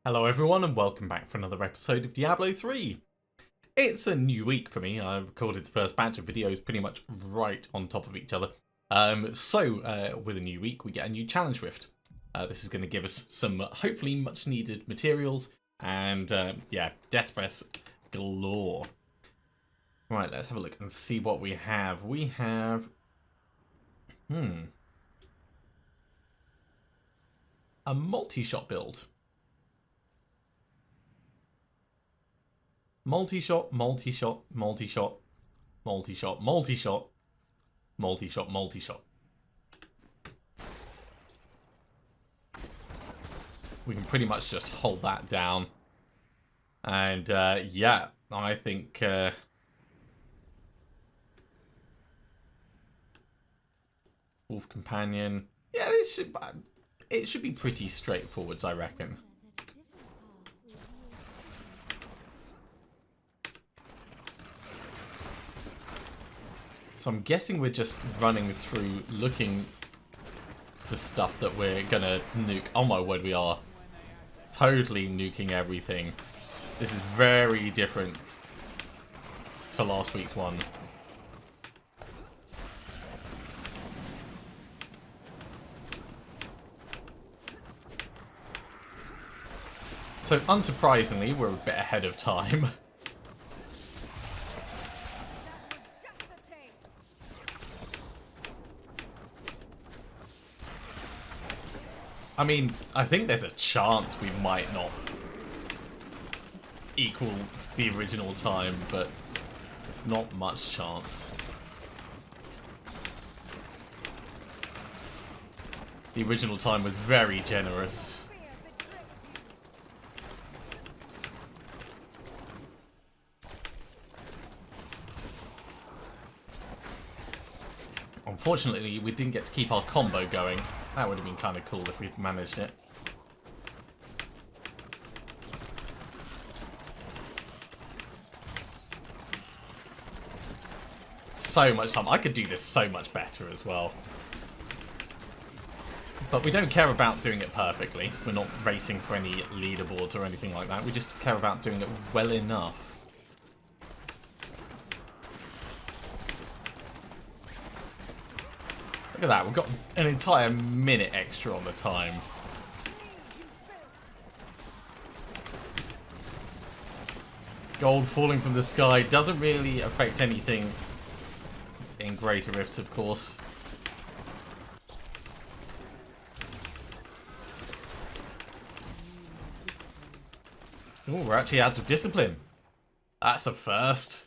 Hello everyone and welcome back for another episode of Diablo 3. It's a new week for me. I've recorded the first batch of videos pretty much right on top of each other. With a new week we get a new challenge rift. This is going to give us some hopefully much needed materials and yeah, death press galore. Right, let's have a look and see what we have. We have... a multi-shot build. Multi-shot, multi-shot, multi-shot, multi-shot, multi-shot, multi-shot, multi-shot. We can pretty much just hold that down. And yeah, I think Wolf Companion. Yeah, it should be pretty straightforward, I reckon. So I'm guessing we're just running through looking for stuff that we're gonna nuke. Oh my word, we are totally nuking everything. This is very different to last week's one. So unsurprisingly, we're a bit ahead of time. I mean, I think there's a chance we might not equal the original time, but there's not much chance. The original time was very generous. Unfortunately, we didn't get to keep our combo going. That would have been kind of cool if we'd managed it. So much time. I could do this so much better as well. But we don't care about doing it perfectly. We're not racing for any leaderboards or anything like that. We just care about doing it well enough. Look at that, we've got an entire minute extra on the time. Gold falling from the sky doesn't really affect anything in Greater Rifts, of course. Oh, we're actually out of discipline. That's a first.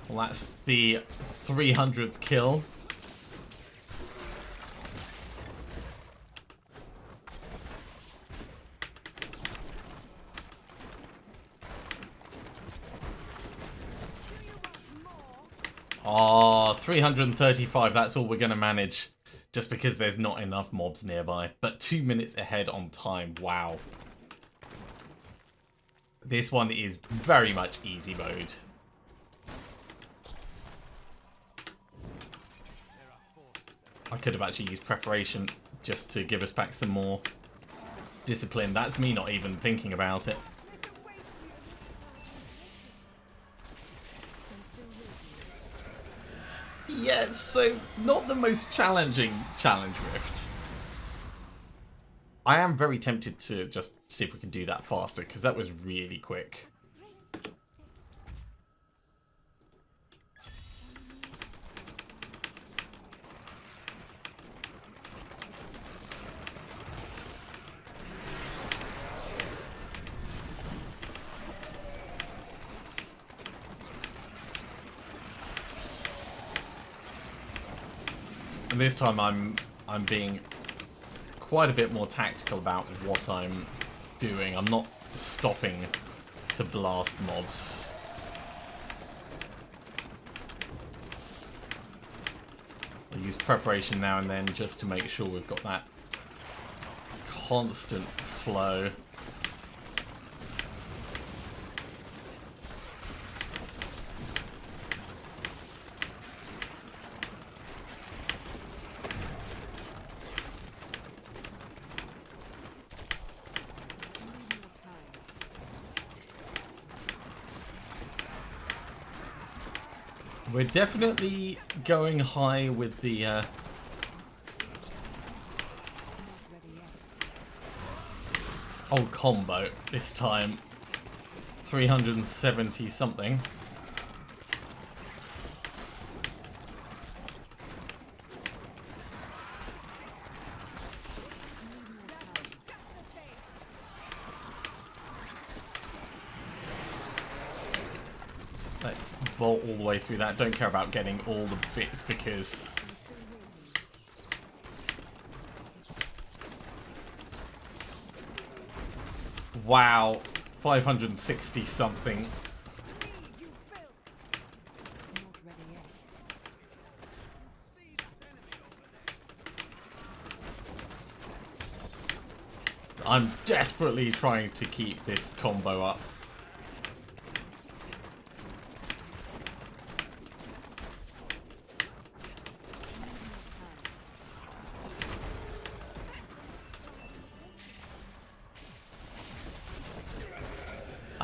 Well, that's the 300th kill. Oh, 335, that's all we're going to manage. Just because there's not enough mobs nearby. But 2 minutes ahead on time, wow. This one is very much easy mode. I could have actually used preparation just to give us back some more discipline. That's me not even thinking about it. Yeah, so not the most challenging challenge rift. I am very tempted to just see if we can do that faster, because that was really quick. And this time I'm being quite a bit more tactical about what I'm doing. I'm not stopping to blast mobs. I use preparation now and then just to make sure we've got that constant flow. We're definitely going high with the old combo this time. 370 something. Let's vault all the way through that. Don't care about getting all the bits because wow, 560 something. I'm desperately trying to keep this combo up.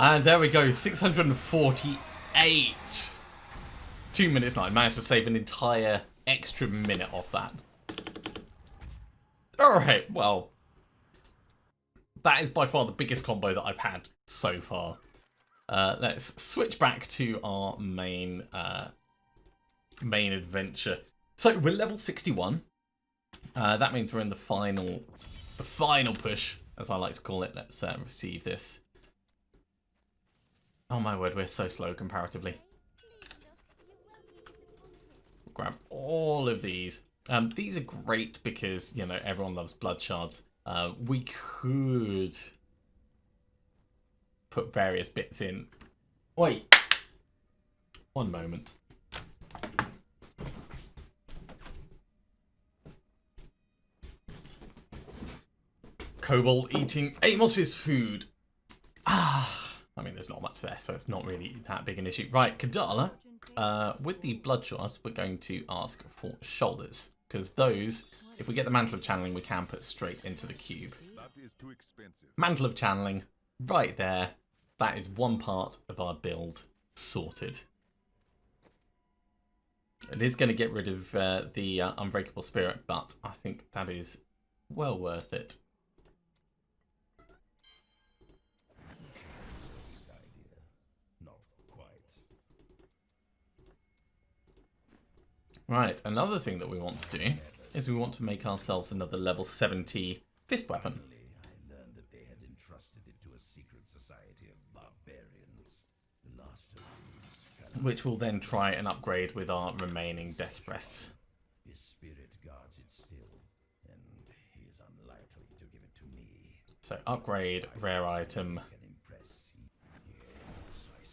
And there we go, 648. 2 minutes now. I managed to save an entire extra minute off that. Alright, well. That is by far the biggest combo that I've had so far. Let's switch back to our main adventure. So we're level 61. That means we're in the final push, as I like to call it. Let's receive this. Oh my word, we're so slow comparatively. Grab all of these. These are great because, you know, everyone loves blood shards. We could put various bits in. Wait. One moment. Kobold eating Amos's food. I mean, there's not much there, so it's not really that big an issue. Right, Kadala, with the blood shards, we're going to ask for shoulders. Because those, if we get the Mantle of Channeling, we can put straight into the cube. That is too expensive. Mantle of Channeling, right there. That is one part of our build sorted. It is going to get rid of the Unbreakable Spirit, but I think that is well worth it. Right, another thing that we want to do is we want to make ourselves another level 70 fist weapon. I learned that they had entrusted it to a secret society of barbarians. The last of these, which we'll then try and upgrade with our remaining Death Breaths. his spirit guards it still, and he is unlikely to give it to me. So upgrade, rare item. Can impress. Yes, I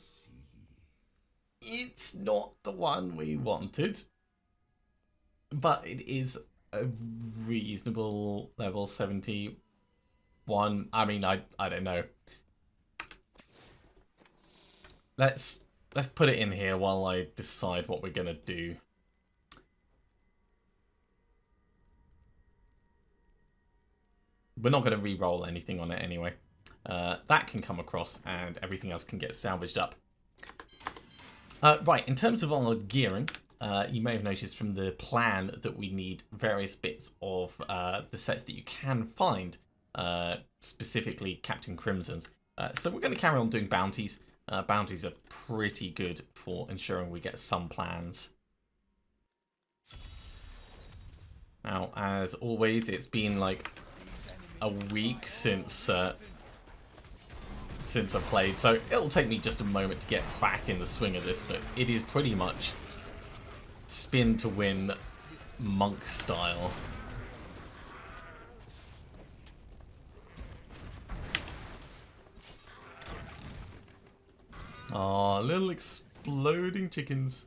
see. It's not the one we wanted, but it is a reasonable level 71. I mean, I don't know. Let's put it in here while I decide what we're gonna do. We're not gonna re-roll anything on it anyway. That can come across, and everything else can get salvaged up. Right, in terms of our gearing, you may have noticed from the plan that we need various bits of the sets that you can find, specifically Captain Crimson's. So we're going to carry on doing bounties. Bounties are pretty good for ensuring we get some plans. Now, as always, it's been like a week since I've played, so it'll take me just a moment to get back in the swing of this, but it is pretty much spin to win monk style. Aw, little exploding chickens.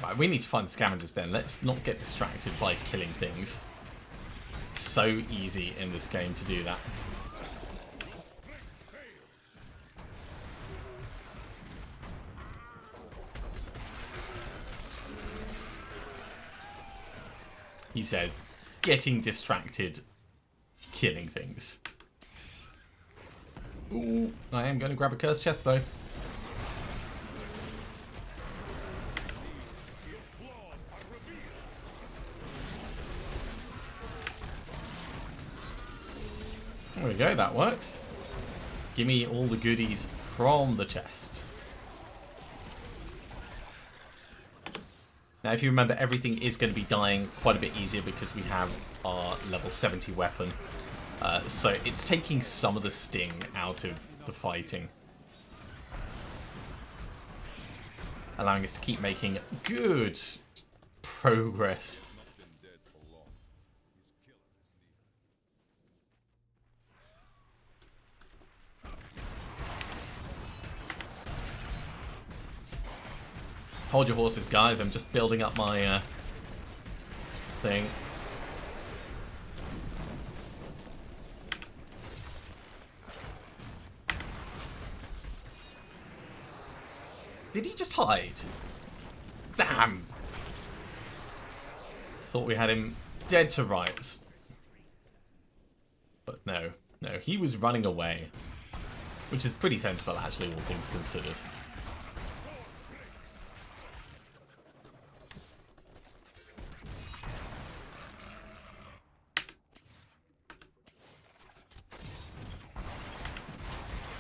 Right, we need to find scavengers then. Let's not get distracted by killing things. So easy in this game to do that. He says, getting distracted, killing things. Ooh, I am going to grab a cursed chest though. There we go, that works. Give me all the goodies from the chest. Now, if you remember, everything is going to be dying quite a bit easier because we have our level 70 weapon. So it's taking some of the sting out of the fighting, allowing us to keep making good progress. Hold your horses, guys. I'm just building up my thing. Did he just hide? Damn! Thought we had him dead to rights. But no. No, he was running away. Which is pretty sensible, actually, all things considered.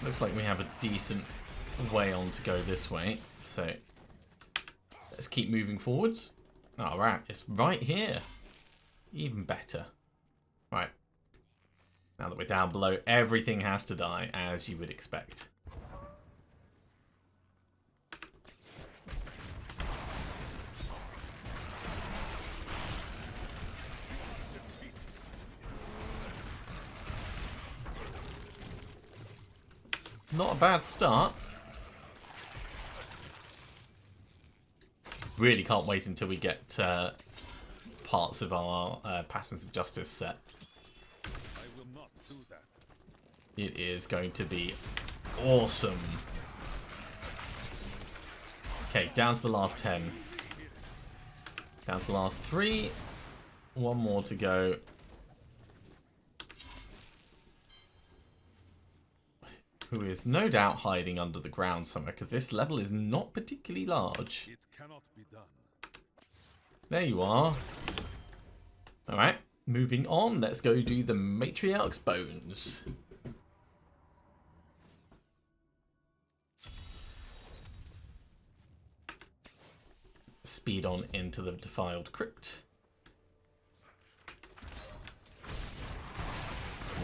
Looks like we have a decent way on to go this way, so let's keep moving forwards. Alright, it's right here. Even better. Right. Now that we're down below, everything has to die, as you would expect. It's not a bad start. Really can't wait until we get parts of our Patterns of Justice set. I will not do that. It is going to be awesome. Okay, down to the last 10. Down to the last 3. One more to go. Who is no doubt hiding under the ground somewhere, because this level is not particularly large. It cannot be done. There you are. Alright, moving on. Let's go do the Matriarch's Bones. Speed on into the Defiled Crypt.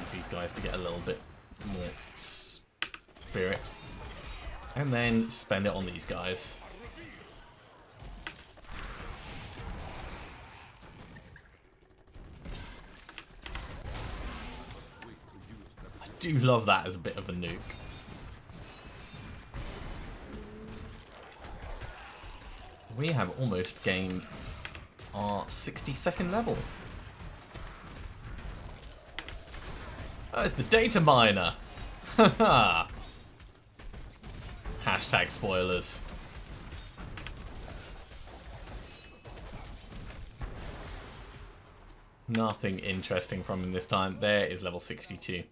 Use these guys to get a little bit more spirit. And then spend it on these guys. I do love that as a bit of a nuke. We have almost gained our 62nd level. Oh, it's the data miner. Haha. Hashtag spoilers. Nothing interesting from him this time. There is level 62.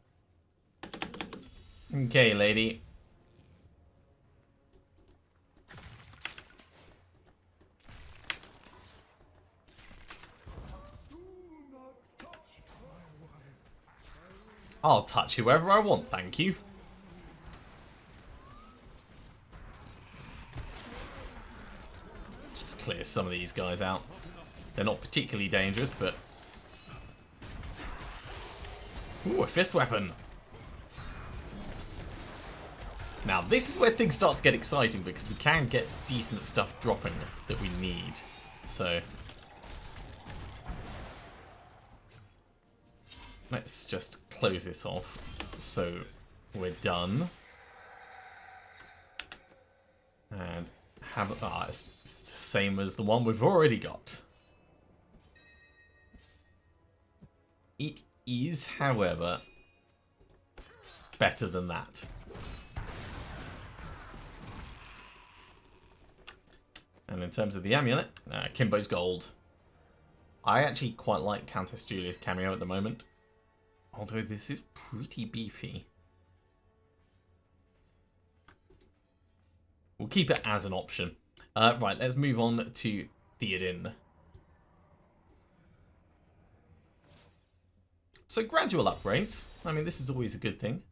Okay, lady. I'll touch whoever I want, thank you. Just clear some of these guys out. They're not particularly dangerous, but... Ooh, a fist weapon. Now, this is where things start to get exciting, because we can get decent stuff dropping that we need. So... let's just close this off, so we're done. And have it's the same as the one we've already got. It is, however, better than that. And in terms of the amulet, Kimbo's gold. I actually quite like Countess Julia's cameo at the moment. Although this is pretty beefy. We'll keep it as an option. Right, let's move on to Theoden. So gradual upgrades. I mean, this is always a good thing.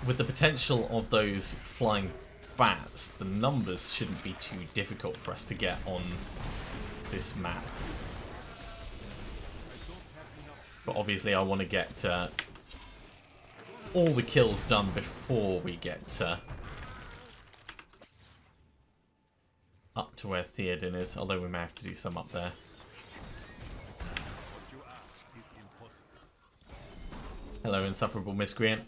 With the potential of those flying bats, the numbers shouldn't be too difficult for us to get on this map. But obviously I want to get all the kills done before we get up to where Theoden is, although we may have to do some up there. Hello, insufferable miscreant.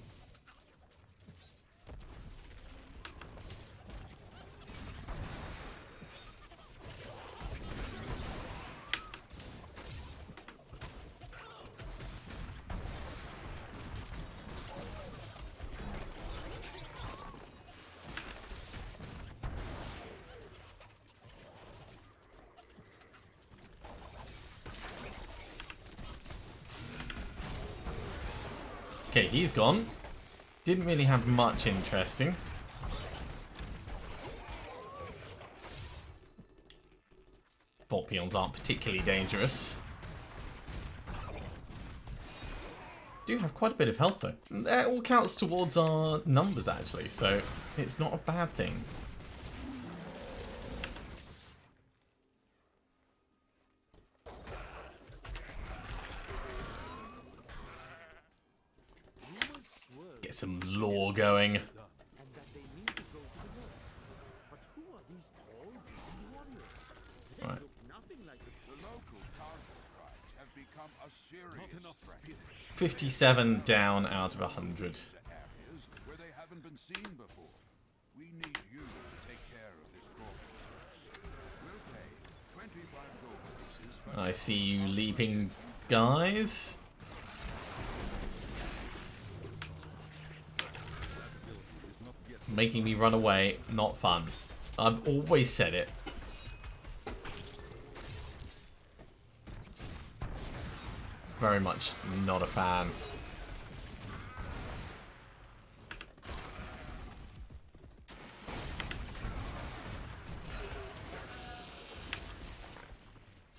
Okay, he's gone. Didn't really have much interesting. Bot peons aren't particularly dangerous. Do have quite a bit of health though. That all counts towards our numbers actually, so it's not a bad thing. Get some lore going. Right. 57 down out of 100. I see you leaping guys. Making me run away, not fun. I've always said it. Very much not a fan.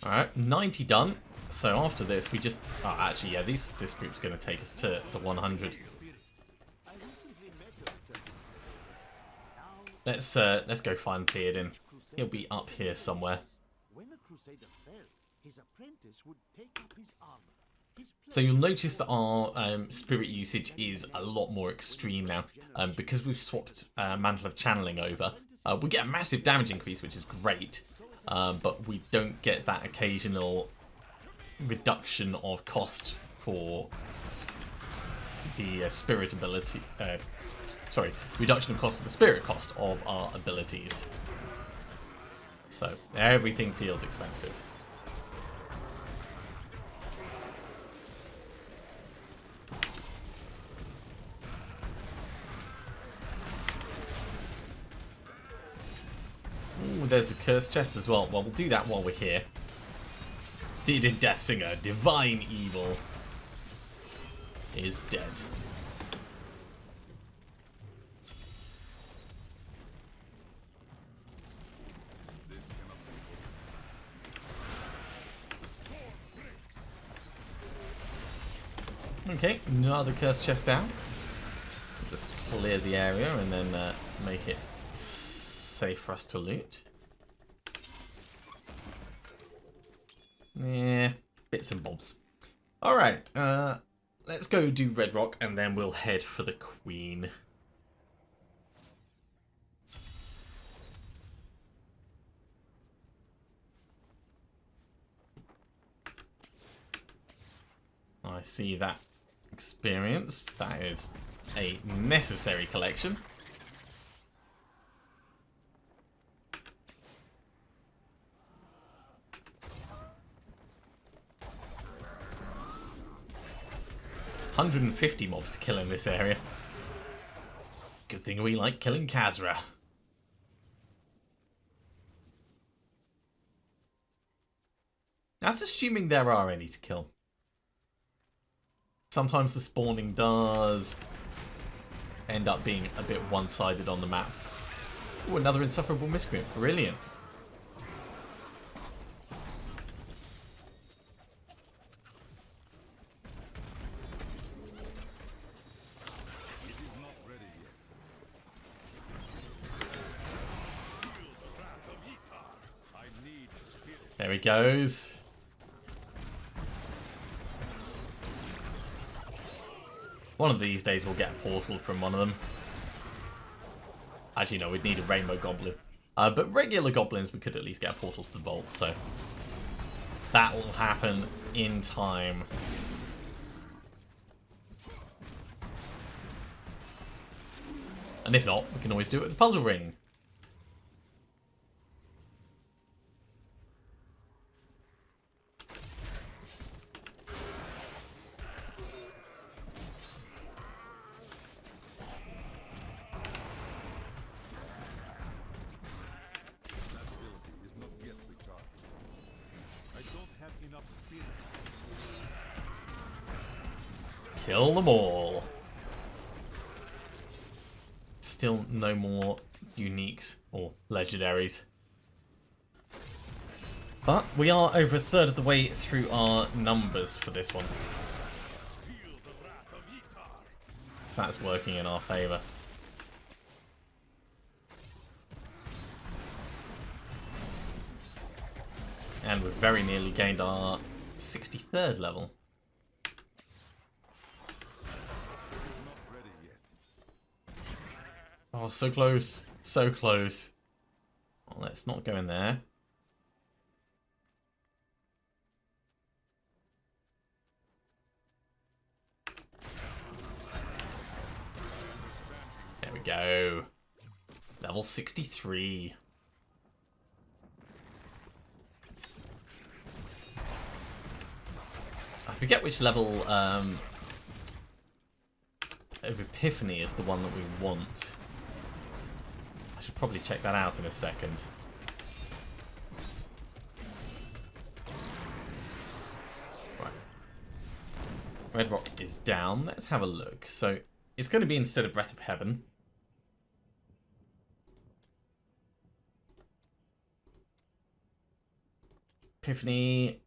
Alright, 90 done. So after this, we just... Oh, actually, yeah, this group's going to take us to the 100. Let's go find Theoden. He'll be up here somewhere. So you'll notice that our spirit usage is a lot more extreme now. Because we've swapped Mantle of Channeling over, we get a massive damage increase, which is great. But we don't get that occasional reduction of cost for the spirit ability. Sorry, reduction of cost for the spirit cost of our abilities. So everything feels expensive. Ooh, there's a cursed chest as well. Well, we'll do that while we're here. Theoden Deathsinger, Divine Evil, is dead. Okay, another cursed chest down. Just clear the area and then make it safe for us to loot. Yeah, bits and bobs. Alright, let's go do Red Rock and then we'll head for the Queen. I see that experience. That is a necessary collection. $150 mobs to kill in this area. Good thing we like killing Khazra. That's assuming there are any to kill. Sometimes the spawning does end up being a bit one-sided on the map. Ooh, another insufferable miscreant. Brilliant. It is not ready yet. Feel the wrath of Etar. I need spirit. There he goes. One of these days we'll get a portal from one of them. Actually, no, we'd need a rainbow goblin. But regular goblins, we could at least get a portal to the vault, so that will happen in time. And if not, we can always do it with the puzzle ring. That ability is not yet recharged. I don't have enough spirit. Kill them all. Still no more uniques or legendaries. But we are over a third of the way through our numbers for this one. Feel the wrath of Etar. So that's working in our favour. And we've very nearly gained our 63rd level. Not ready yet. Oh, so close. So close. Well, let's not go in there. There we go. Level 63. I forget which level of Epiphany is the one that we want. I should probably check that out in a second. Right. Red Rock is down. Let's have a look. So it's going to be instead of Breath of Heaven. Epiphany.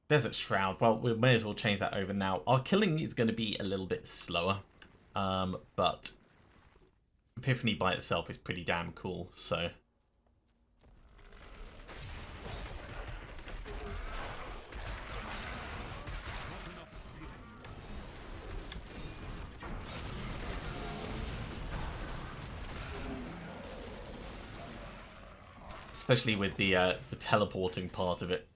Desert Shroud. Well, we may as well change that over now. Our killing is going to be a little bit slower. But Epiphany by itself is pretty damn cool, so... Especially with the teleporting part of it.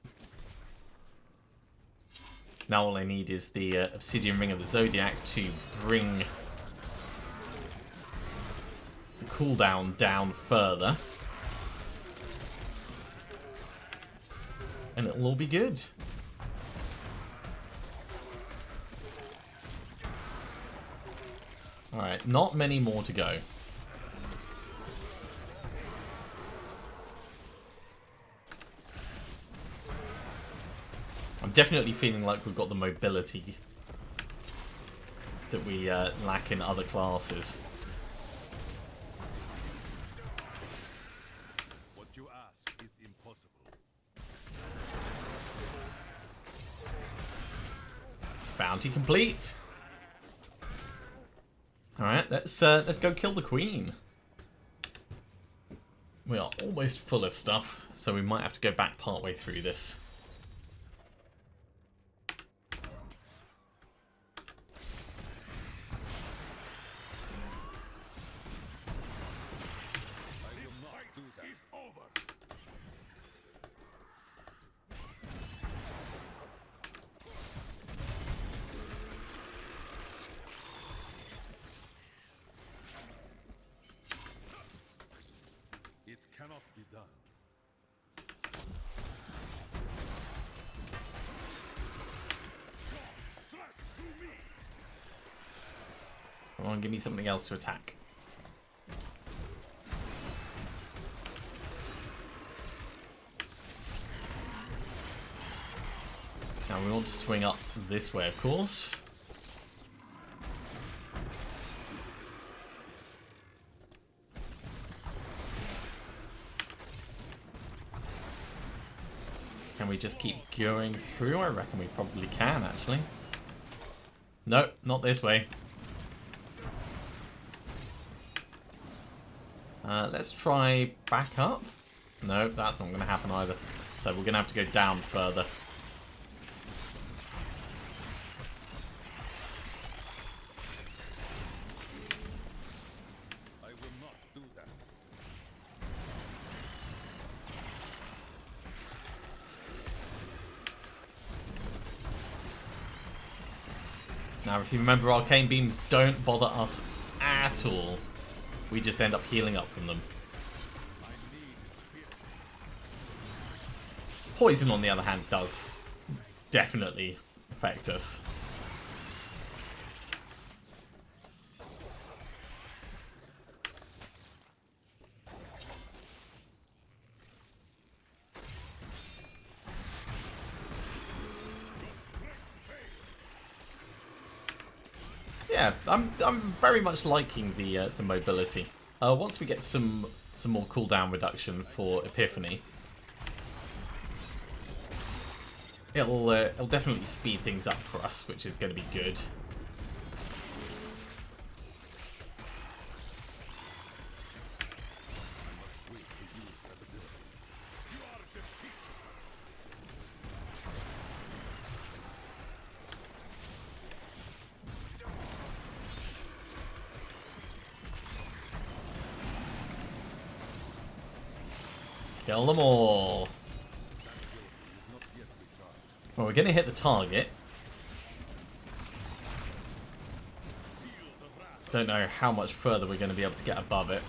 Now all I need is the Obsidian Ring of the Zodiac to bring the cooldown down further. And it'll all be good. Alright, not many more to go. I'm definitely feeling like we've got the mobility that we lack in other classes. What you ask is impossible. Bounty complete. All right, let's go kill the queen. We are almost full of stuff, so we might have to go back partway through this. It cannot be done. Come on, give me something else to attack. Now we want to swing up this way, of course. Can we just keep going through? I reckon we probably can, actually. No, not this way. Let's try back up. No, that's not going to happen either. So we're going to have to go down further. I will not do that. Now, if you remember, arcane beams don't bother us at all. We just end up healing up from them. Poison, on the other hand, does definitely affect us. Yeah, I'm very much liking the mobility. Once we get some more cooldown reduction for Epiphany, it'll definitely speed things up for us, which is going to be good. Kill them all. Well, we're going to hit the target. Don't know how much further we're going to be able to get above it.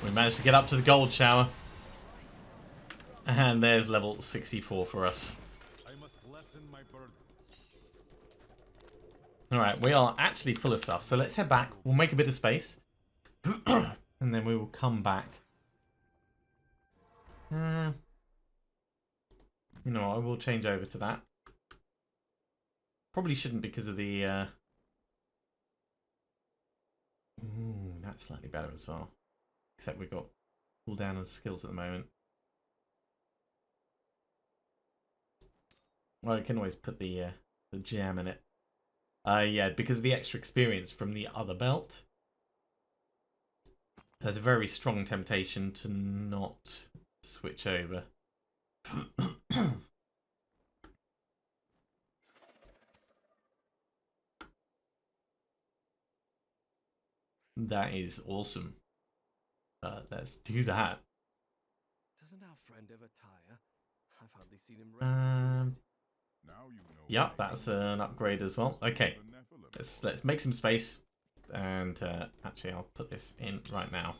We managed to get up to the gold shower. And there's level 64 for us. Alright, we are actually full of stuff, so let's head back. We'll make a bit of space. And then we will come back. You know, I will change over to that. Probably shouldn't because of the... Ooh, that's slightly better as well. Except we've got cooldown on skills at the moment. Well, I can always put the gem in it. Yeah, because of the extra experience from the other belt. There's a very strong temptation to not switch over. That is awesome. Let's do that. Doesn't our friend ever tire? I've hardly seen him rest. Yep, that's an upgrade as well. Okay, let's make some space, and actually I'll put this in right now.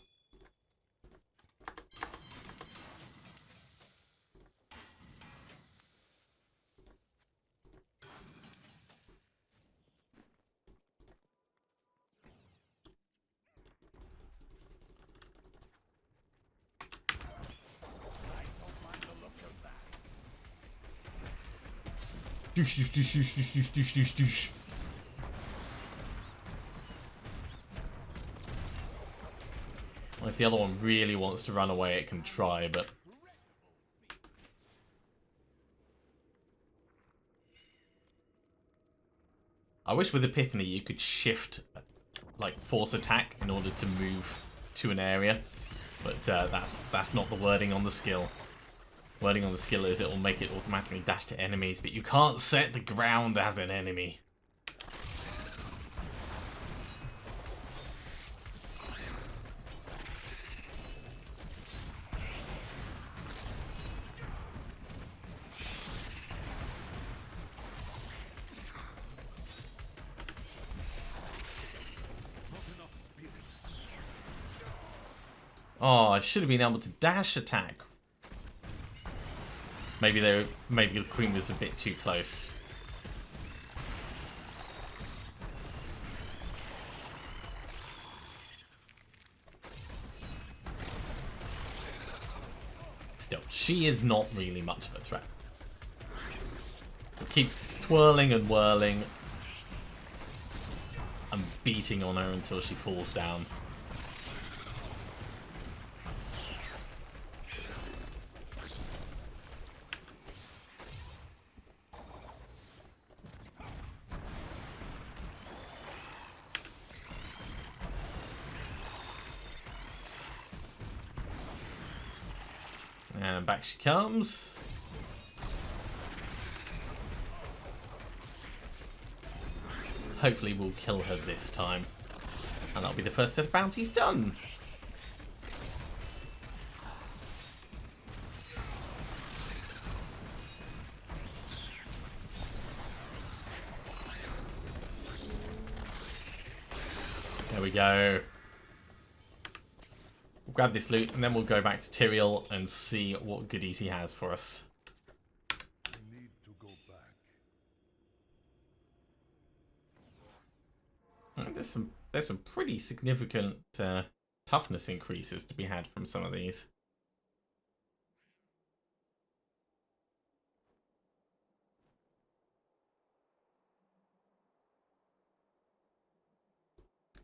Well, if the other one really wants to run away, it can try, but... I wish with Epiphany you could shift, like, force attack in order to move to an area, but that's not the wording on the skill. Wording on the skill is it will make it automatically dash to enemies, but you can't set the ground as an enemy. Oh, I should have been able to dash attack. Maybe the queen was a bit too close. still, she is not really much of a threat. We'll keep twirling and whirling and beating on her until she falls down. And back she comes. Hopefully we'll kill her this time. And that'll be the first set of bounties done. There we go. We'll grab this loot and then we'll go back to Tyrael and see what goodies he has for us. I need to go back. There's some pretty significant toughness increases to be had from some of these.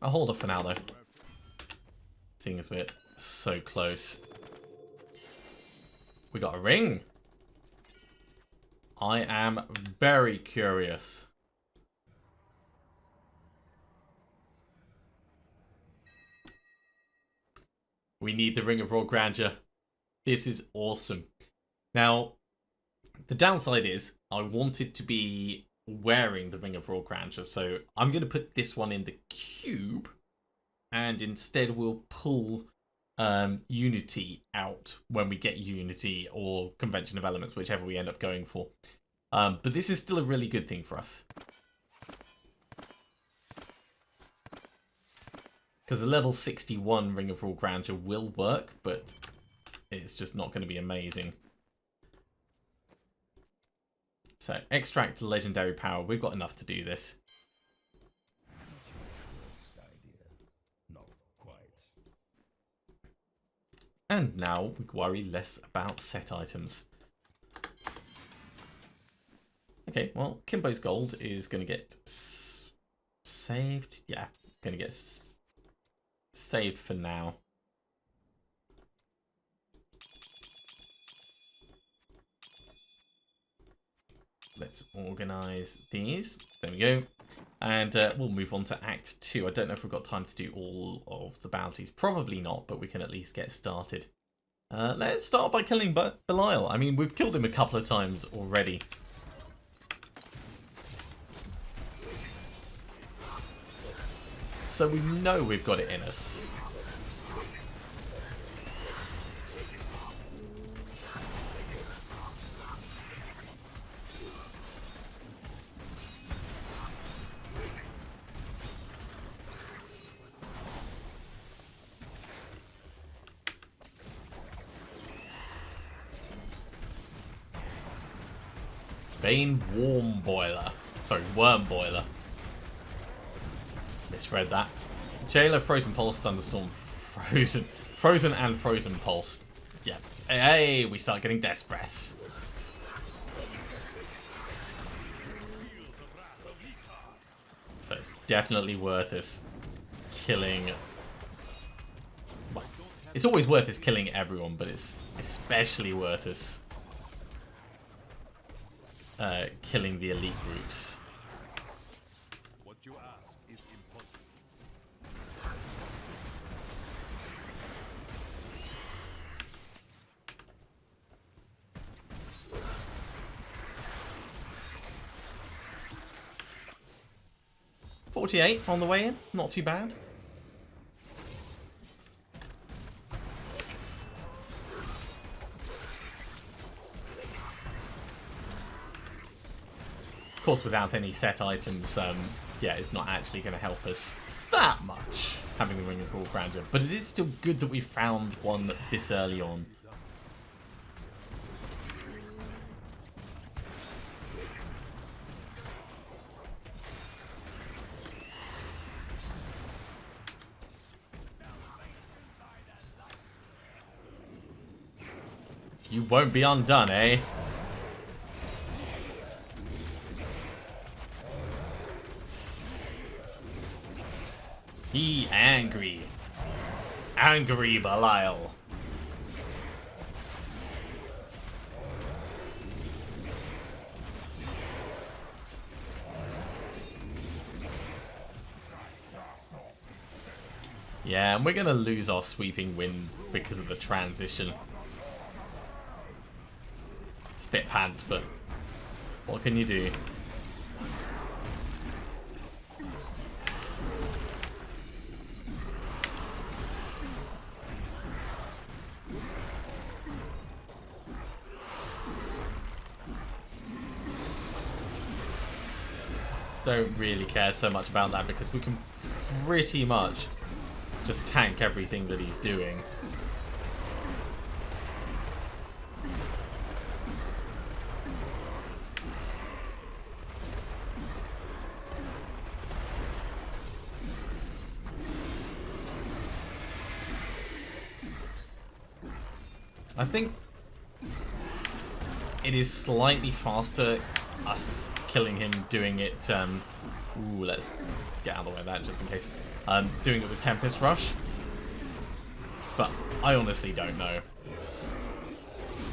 I'll hold off for now though, seeing as we're so close. We got a ring. I am very curious. We need the Ring of Royal Grandeur. This is awesome. Now, the downside is I wanted to be wearing the Ring of Royal Grandeur, so I'm going to put this one in the cube, and instead we'll pull Unity out when we get Unity or Convention of Elements, whichever we end up going for. But this is still a really good thing for us. Because the level 61 Ring of Royal Grandeur will work, but it's just not going to be amazing. So, extract legendary power. We've got enough to do this. Not quite. And now we worry less about set items. Okay, well, Kimbo's gold is going to get saved. Yeah, going to get saved for now. Let's organise these. There we go. And we'll move on to Act 2. I don't know if we've got time to do all of the bounties. Probably not, but we can at least get started. Let's start by killing Belial. I mean, we've killed him a couple of times already. So we know we've got it in us. Bane Warm Boiler. Sorry, Worm Boiler. Misread that. Jailer, Frozen Pulse, Thunderstorm, Frozen and Frozen Pulse. Yeah. Hey, we start getting Death Breaths. So it's definitely worth us killing. Well, it's always worth us killing everyone, but it's especially worth us killing the elite groups. What you ask is impossible. $48 on the way in, not too bad. Of course, without any set items, yeah, it's not actually going to help us that much, having the Ring of Royal Grandeur. But it is still good that we found one this early on. You won't be undone, eh? He angry. Angry Belial. Yeah, and we're going to lose our sweeping wind because of the transition. It's a bit pants, but what can you do? Don't really care so much about that because we can pretty much just tank everything that he's doing. I think it is slightly faster us killing him doing it. Ooh, let's get out of the way of that just in case. Doing it with Tempest Rush. But I honestly don't know.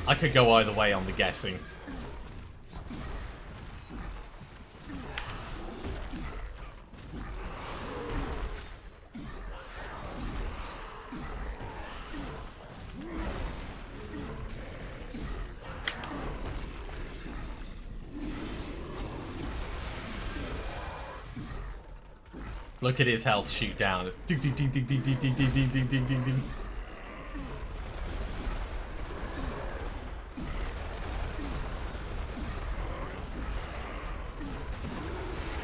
I could go either way on the guessing. Look at his health shoot down. It's ding, ding, ding, ding, ding, ding, ding, ding, ding, ding, ding, ding, ding.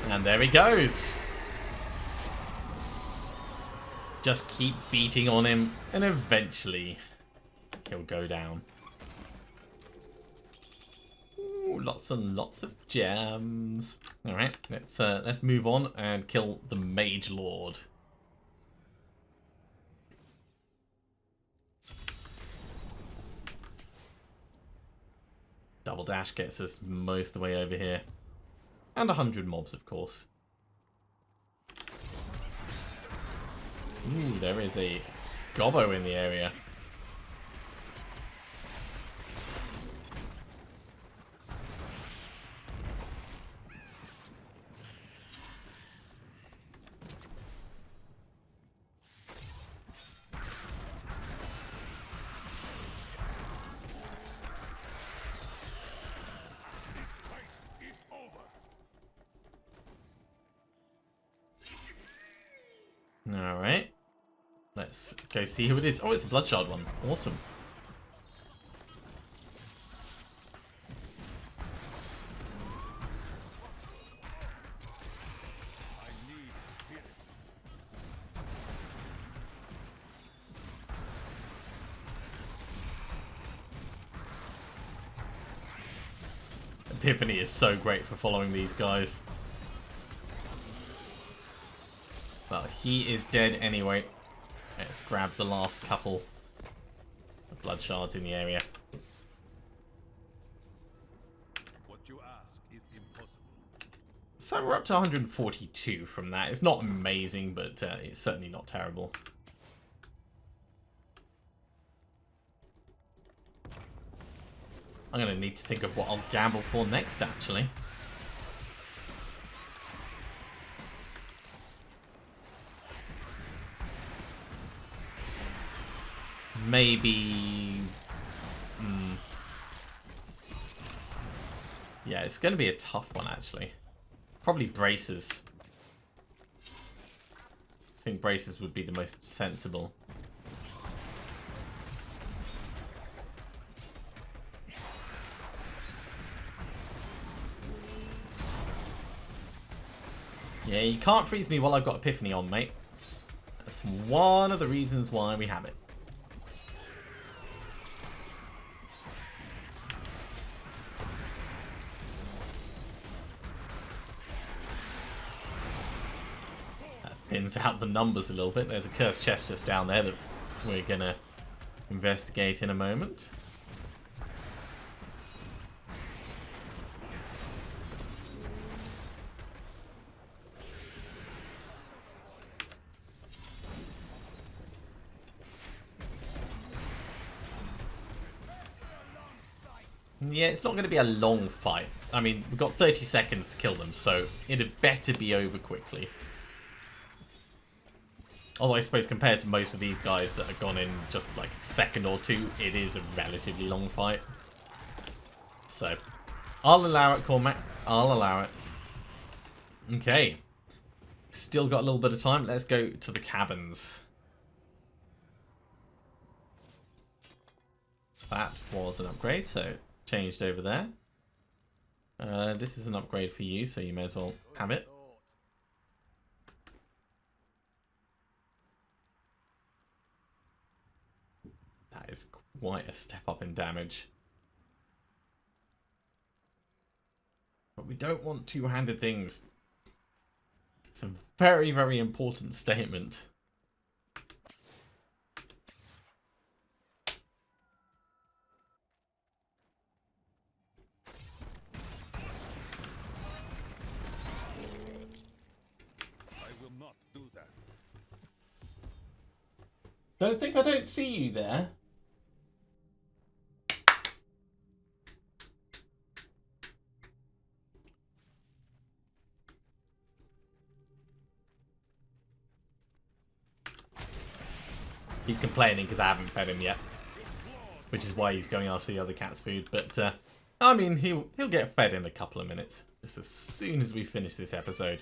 And there he goes. Just keep beating on him, and eventually he'll go down. Ooh, lots and lots of gems. All right, let's move on and kill the Mage Lord. Double dash gets us most of the way over here, and 100 mobs, of course. Ooh, there is a gobbo in the area. Alright. Let's go see who it is. Oh, it's a Bloodshard one. Awesome. Epiphany is so great for following these guys. Well, he is dead anyway. Let's grab the last couple of blood shards in the area. What you ask is impossible. So we're up to 142 from that. It's not amazing, but it's certainly not terrible. I'm going to need to think of what I'll gamble for next, actually. Maybe... Yeah, it's going to be a tough one, actually. Probably braces. I think braces would be the most sensible. Yeah, you can't freeze me while I've got Epiphany on, mate. That's one of the reasons why we have it. That thins out the numbers a little bit. There's a cursed chest just down there that we're going to investigate in a moment. Yeah, it's not going to be a long fight. I mean, we've got 30 seconds to kill them, so it had better be over quickly. Although I suppose compared to most of these guys that have gone in just like a second or two, it is a relatively long fight. So, I'll allow it, Cormac. I'll allow it. Okay. Still got a little bit of time. Let's go to the cabins. That was an upgrade, so changed over there. This is an upgrade for you, so you may as well have it. That is quite a step up in damage. But we don't want two-handed things. It's a very, very important statement. I will not do that. Don't think I don't see you there. He's complaining because I haven't fed him yet, which is why he's going after the other cat's food. But I mean, he'll get fed in a couple of minutes, just as soon as we finish this episode.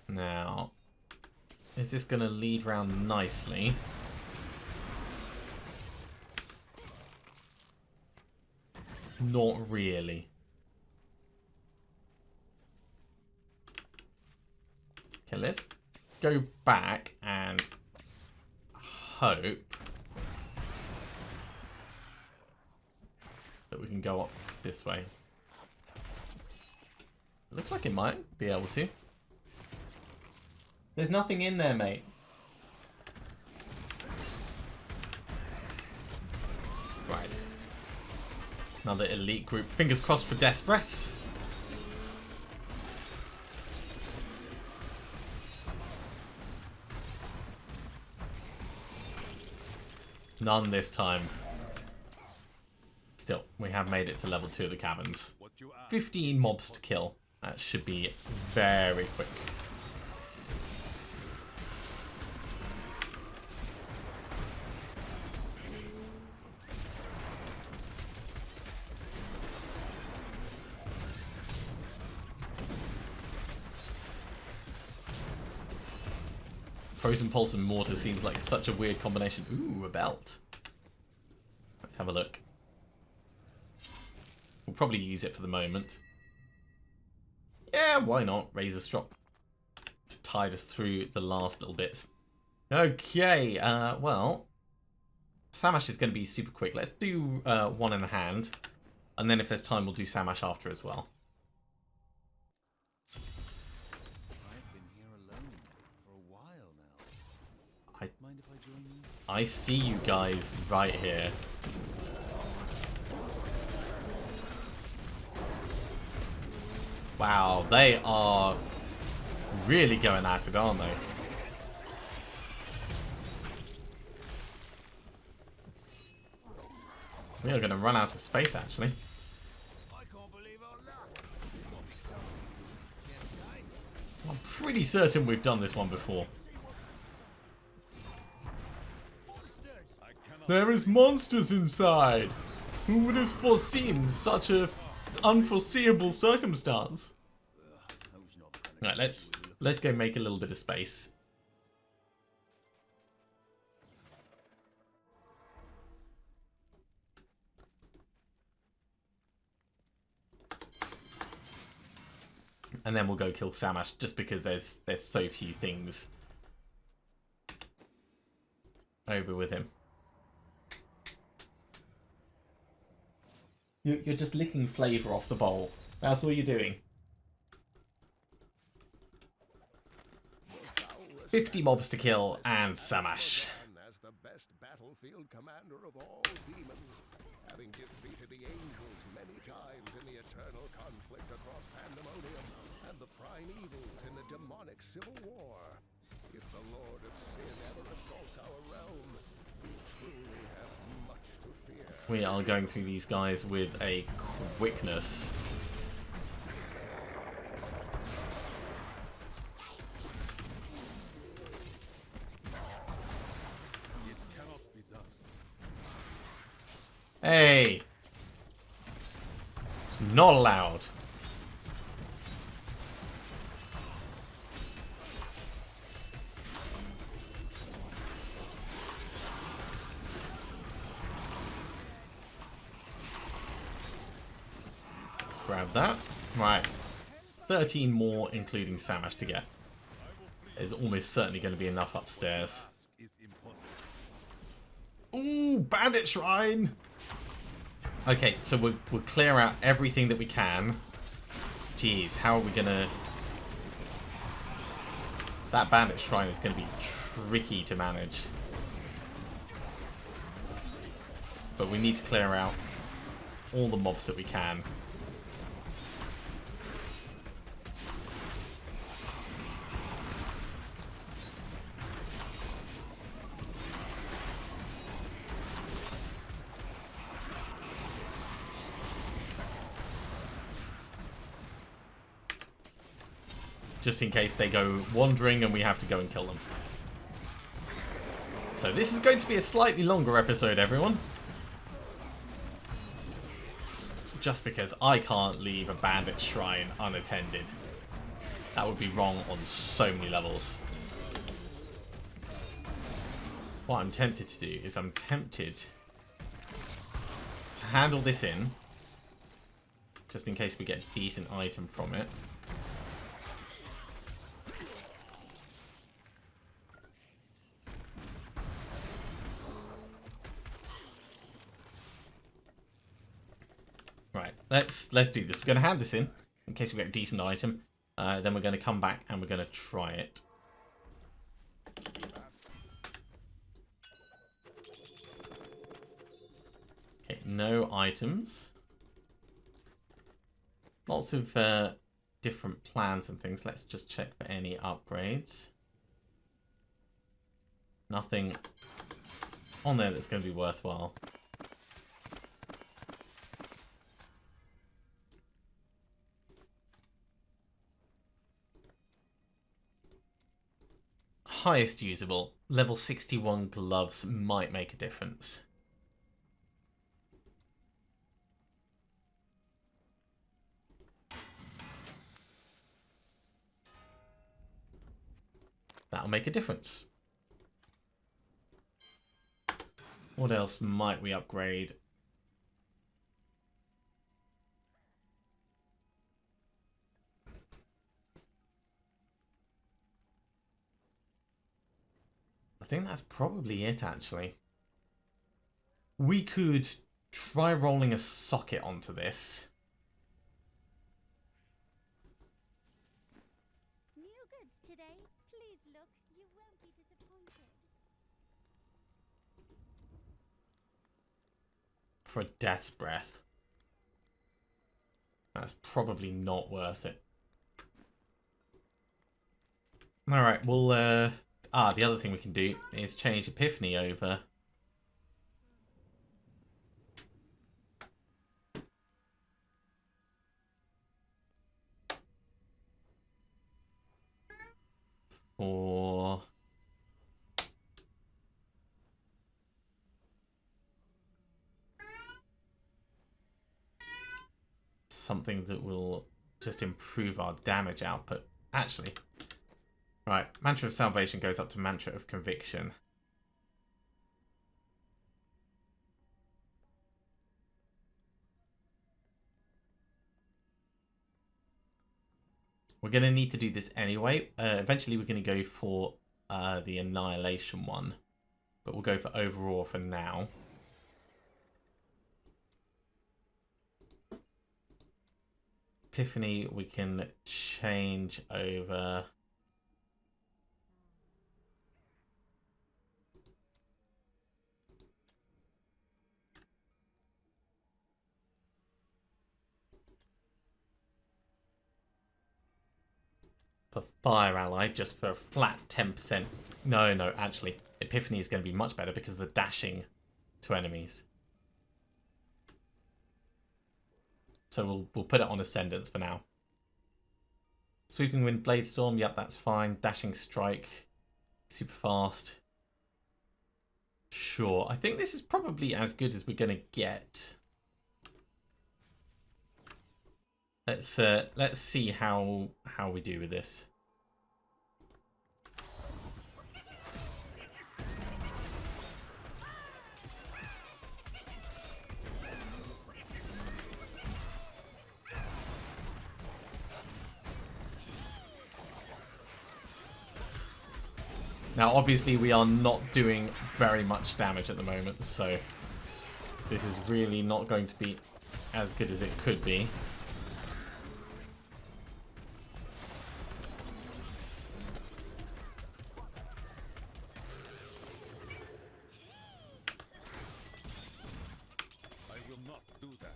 Now, is this going to lead round nicely? Not really. Okay, let's go back and hope that we can go up this way. Looks like it might be able to. There's nothing in there, mate. Right. Another elite group. Fingers crossed for Death's Breaths. None this time. Still, we have made it to level 2 of the cabins. 15 mobs to kill. That should be very quick. Frozen Pulse and Mortar seems like such a weird combination. Ooh, a belt. Let's have a look. We'll probably use it for the moment. Yeah, why not? Razor Strop to tide us through the last little bits. Okay, well, Samash is going to be super quick. Let's do one in the hand. And then if there's time, we'll do Samash after as well. I see you guys right here. Wow, they are really going at it, aren't they? We are going to run out of space, actually. I'm pretty certain we've done this one before. There is monsters inside! Who would have foreseen such a unforeseeable circumstance? Right, let's go make a little bit of space. And then we'll go kill Samash, just because there's so few things over with him. You're just licking flavour off the bowl. That's all you're doing. 50 mobs to kill and Samash. As the best battlefield commander of all demons, having defeated the angels many times in the eternal conflict across Pandemonium and the prime evils in the demonic civil war. If the horde of sin ever assaults our realm, we truly have much to fear. We are going through these guys with a quickness. It cannot be done. Hey! It's not allowed. Let's grab that. Right. 13 more, including Samash, to get. There's almost certainly going to be enough upstairs. Is impossible. Ooh, Bandit Shrine! Okay, so we'll clear out everything that we can. Jeez, how are we gonna... That Bandit Shrine is gonna be tricky to manage. But we need to clear out all the mobs that we can. Just in case they go wandering and we have to go and kill them. So this is going to be a slightly longer episode, everyone. Just because I can't leave a bandit shrine unattended. That would be wrong on so many levels. What I'm tempted to do is I'm tempted to handle this in. Just in case we get a decent item from it. Right, let's do this. We're going to hand this in case we get a decent item. Then we're going to come back and we're going to try it. Okay, no items. Lots of different plans and things. Let's just check for any upgrades. Nothing on there that's going to be worthwhile. Highest usable, level 61 gloves might make a difference. That'll make a difference. What else might we upgrade? I think that's probably it, actually. We could try rolling a socket onto this. New goods today. Please look. You won't be disappointed. For a death's breath. That's probably not worth it. Alright, well, the other thing we can do is change Epiphany over. For something that will just improve our damage output. Actually, right, Mantra of Salvation goes up to Mantra of Conviction. We're going to need to do this anyway. Eventually we're going to go for the Annihilation one. But we'll go for Overall for now. Epiphany we can change over... for Fire Ally, just for a flat 10%. No, actually, Epiphany is going to be much better because of the dashing to enemies. So we'll put it on Ascendance for now. Sweeping Wind, Blade Storm, yep, that's fine. Dashing Strike, super fast. Sure, I think this is probably as good as we're going to get. Let's see how we do with this. Now, obviously, we are not doing very much damage at the moment, so this is really not going to be as good as it could be. I will not do that.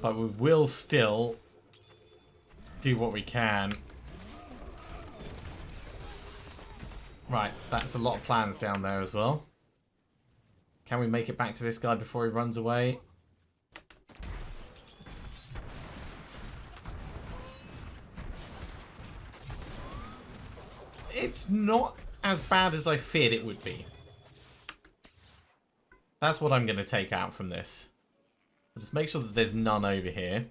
But we will still do what we can. Right, that's a lot of plans down there as well. Can we make it back to this guy before he runs away? It's not as bad as I feared it would be. That's what I'm going to take out from this. Just make sure that there's none over here.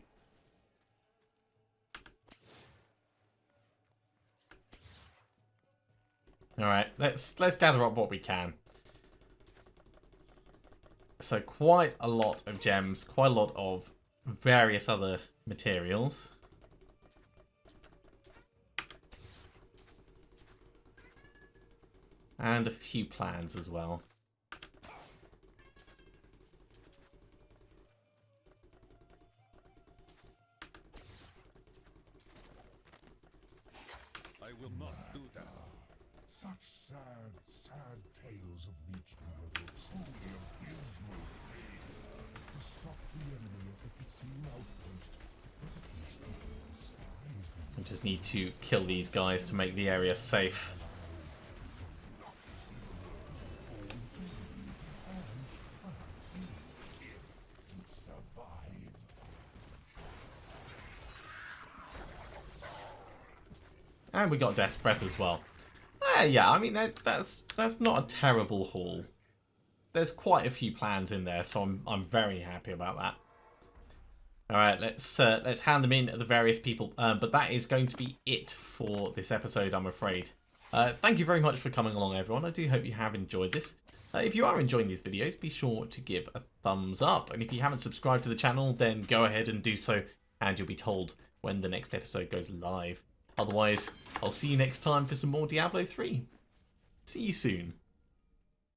Alright, let's gather up what we can. So quite a lot of gems, quite a lot of various other materials. And a few plans as well. I will not do that. Such sad tales of reach to truly abysmal fate. To stop the enemy at the casino outpost, but at least the skies We just need to kill these guys to make the area safe. survive. And we got Death's Breath as well. Yeah, I mean that's not a terrible haul. There's quite a few plans in there, so I'm very happy about that. All right, let's hand them in to the various people. But that is going to be it for this episode, I'm afraid. Thank you very much for coming along, everyone. I do hope you have enjoyed this. If you are enjoying these videos, be sure to give a thumbs up. And if you haven't subscribed to the channel, then go ahead and do so, and you'll be told when the next episode goes live. Otherwise, I'll see you next time for some more Diablo 3. See you soon.